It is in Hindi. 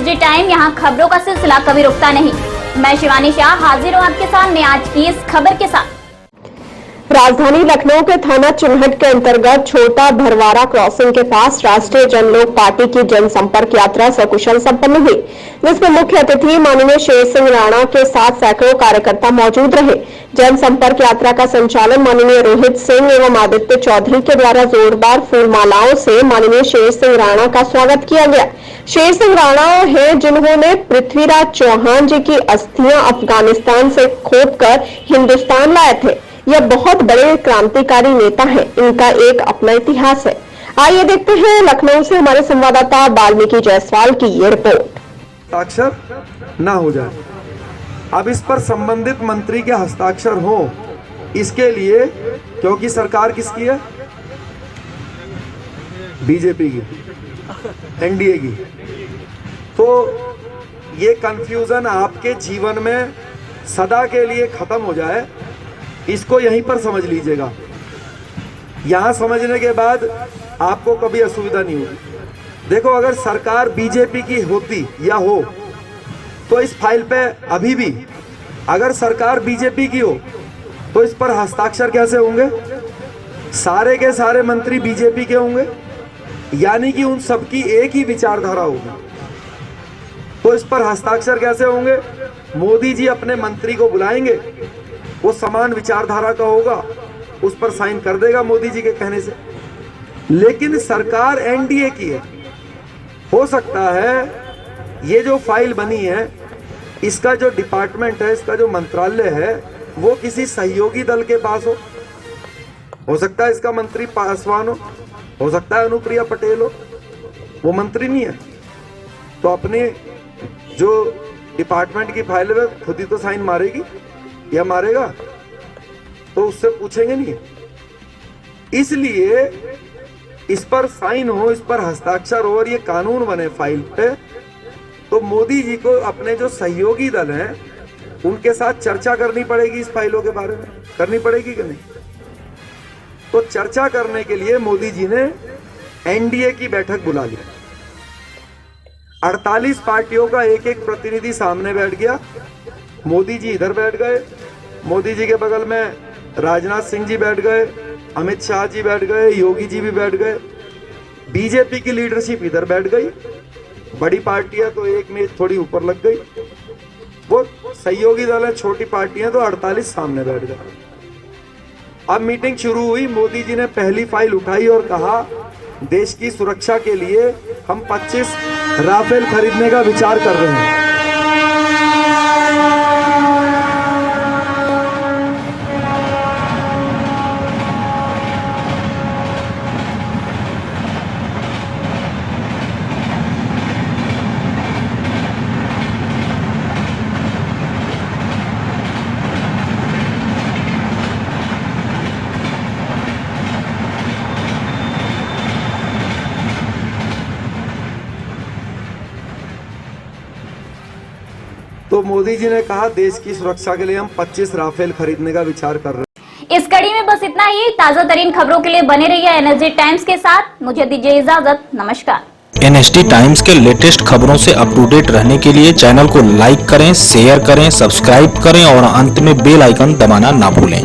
एनएसडी टाइम, यहाँ खबरों का सिलसिला कभी रुकता नहीं। मैं शिवानी शाह हाजिर हूँ आपके सामने आज की इस खबर के साथ। राजधानी लखनऊ के थाना चिन्हट के अंतर्गत छोटा भरवारा क्रॉसिंग के पास राष्ट्रीय जनलोक पार्टी की जनसंपर्क यात्रा सकुशल संपन्न हुई, जिसमें मुख्य अतिथि माननीय शेर सिंह राणा के साथ सैकड़ों कार्यकर्ता मौजूद रहे। जनसंपर्क यात्रा का संचालन माननीय रोहित सिंह एवं आदित्य चौधरी के द्वारा जोरदार फूलमालाओं से माननीय शेर सिंह राणा का स्वागत किया गया। शेर सिंह राणा हैं जिन्होंने पृथ्वीराज चौहान जी की अस्थियां अफगानिस्तान से खोदकर हिंदुस्तान लाए थे। यह बहुत बड़े क्रांतिकारी नेता हैं, इनका एक अपना इतिहास है। आइए देखते हैं लखनऊ से हमारे संवाददाता वाल्मीकि जायसवाल की ये रिपोर्ट। हस्ताक्षर ना हो जाए, अब इस पर संबंधित मंत्री के हस्ताक्षर हो, इसके लिए, क्योंकि सरकार किसकी है? बीजेपी की, एनडीए की। तो ये कंफ्यूजन आपके जीवन में सदा के लिए खत्म हो जाए, इसको यहीं पर समझ लीजिएगा। यहां समझने के बाद आपको कभी असुविधा नहीं होगी। देखो, अगर सरकार बीजेपी की होती या हो तो इस फाइल पे अभी भी, अगर सरकार बीजेपी की हो तो इस पर हस्ताक्षर कैसे होंगे? सारे के सारे मंत्री बीजेपी के होंगे, यानी कि उन सबकी एक ही विचारधारा होगी। तो इस पर हस्ताक्षर कैसे होंगे? मोदी जी अपने मंत्री को बुलाएंगे, वो समान विचारधारा का होगा, उस पर साइन कर देगा मोदी जी के कहने से। लेकिन सरकार एनडीए की है, हो सकता है ये जो फाइल बनी है, इसका जो डिपार्टमेंट है, इसका जो मंत्रालय है, वो किसी सहयोगी दल के पास हो सकता है इसका मंत्री पासवान हो सकता है अनुप्रिया पटेल हो, वो मंत्री नहीं है। तो अपने जो डिपार्टमेंट की फाइल है खुद ही तो साइन मारेगी या मारेगा, तो उससे पूछेंगे नहीं। इसलिए इस पर साइन हो, इस पर हस्ताक्षर हो और ये कानून बने फाइल पे, तो मोदी जी को अपने जो सहयोगी दल हैं उनके साथ चर्चा करनी पड़ेगी इस फाइलों के बारे में। करनी पड़ेगी कि नहीं? तो चर्चा करने के लिए मोदी जी ने एनडीए की बैठक बुला ली। 48 पार्टियों का एक एक प्रतिनिधि सामने बैठ गया। मोदी जी इधर बैठ गए, मोदी जी के बगल में राजनाथ सिंह जी बैठ गए, अमित शाह जी बैठ गए, योगी जी भी बैठ गए। बीजेपी की लीडरशिप इधर बैठ गई। बड़ी पार्टियां तो एक में थोड़ी ऊपर लग गई, वो सहयोगी दल है, छोटी पार्टियां तो 48 सामने बैठ गए। अब मीटिंग शुरू हुई। मोदी जी ने पहली फाइल उठाई और कहा, देश की सुरक्षा के लिए हम 25 राफेल खरीदने का विचार कर रहे हैं। तो मोदी जी ने कहा, देश की सुरक्षा के लिए हम 25 राफेल खरीदने का विचार कर रहे हैं। इस कड़ी में बस इतना ही। ताजा तरीन खबरों के लिए बने रहिए एनएसडी टाइम्स के साथ। मुझे दीजिए इजाजत, नमस्कार। एनएसडी टाइम्स के लेटेस्ट खबरों से अप टू डेट रहने के लिए चैनल को लाइक करें, शेयर करें, सब्सक्राइब करें और अंत में बेल आइकन दबाना ना भूलें।